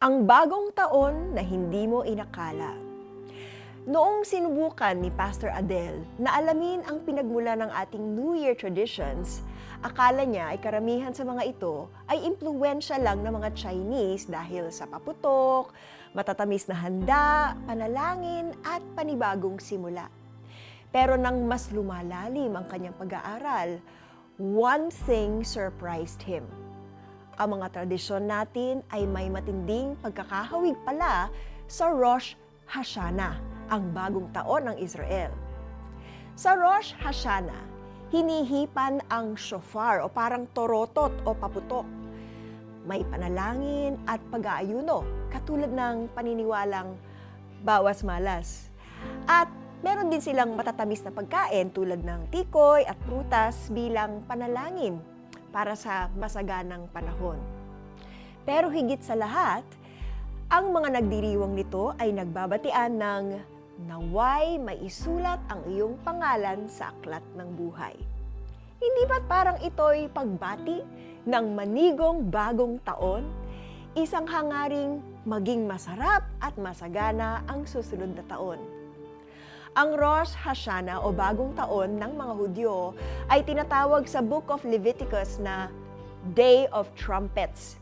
Ang bagong taon na hindi mo inakala. Noong sinubukan ni Pastor Adel na alamin ang pinagmula ng ating New Year traditions, akala niya ay karamihan sa mga ito ay impluwensya lang ng mga Chinese dahil sa paputok, matatamis na handa, panalangin at panibagong simula. Pero nang mas lumalalim ang kanyang pag-aaral, one thing surprised him. Ang mga tradisyon natin ay may matinding pagkakahawig pala sa Rosh Hashanah, ang bagong taon ng Israel. Sa Rosh Hashanah, hinihipan ang shofar o parang torotot o paputok. May panalangin at pag-aayuno katulad ng paniniwalang bawas malas. At meron din silang matatamis na pagkain tulad ng tikoy at prutas bilang panalangin para sa masaganang panahon. Pero higit sa lahat, ang mga nagdiriwang nito ay nagbabatian ng naway maisulat ang iyong pangalan sa aklat ng buhay. Hindi ba't parang ito'y pagbati ng manigong bagong taon? Isang hangaring maging masarap at masagana ang susunod na taon. Ang Rosh Hashanah o bagong taon ng mga Hudyo ay tinatawag sa Book of Leviticus na Day of Trumpets.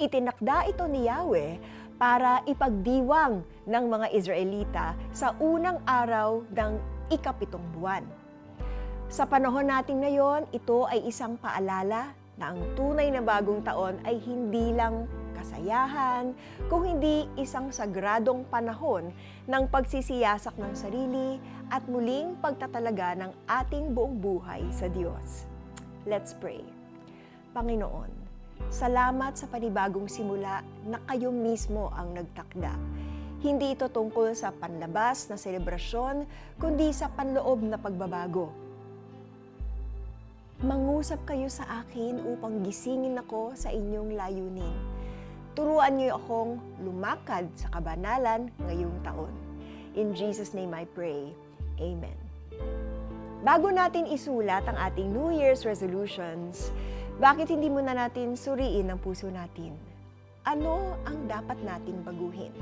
Itinakda ito ni Yahweh para ipagdiwang ng mga Israelita sa unang araw ng ikapitong buwan. Sa panahon natin ngayon, ito ay isang paalala na ang tunay na bagong taon ay hindi lang kasayahan, kung hindi isang sagradong panahon ng pagsisiyasak ng sarili at muling pagtatalaga ng ating buong buhay sa Diyos. Let's pray. Panginoon, salamat sa panibagong simula na kayo mismo ang nagtakda. Hindi ito tungkol sa panlabas na selebrasyon, kundi sa panloob na pagbabago. Mangusap kayo sa akin upang gisingin ako sa inyong layunin. Turuan niyo akong lumakad sa kabanalan ngayong taon. In Jesus' name I pray. Amen. Bago natin isulat ang ating New Year's resolutions, bakit hindi muna natin suriin ang puso natin? Ano ang dapat nating baguhin?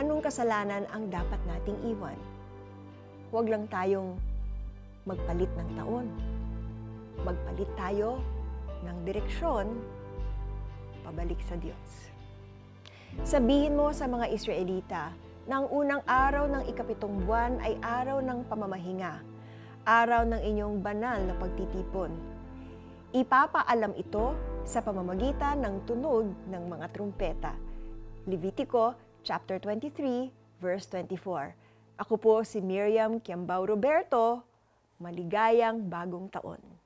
Anong kasalanan ang dapat nating iwan? Huwag lang tayong magpalit ng taon. Magpalit tayo ng direksyon pabalik sa Diyos. Sabihin mo sa mga Israelita na ang unang araw ng ikapitong buwan ay araw ng pamamahinga, araw ng inyong banal na pagtitipon. Ipapaalam ito sa pamamagitan ng tunog ng mga trumpeta. Levitico chapter 23, verse 24. Ako po si Miriam Kiambao Roberto. Maligayang bagong taon.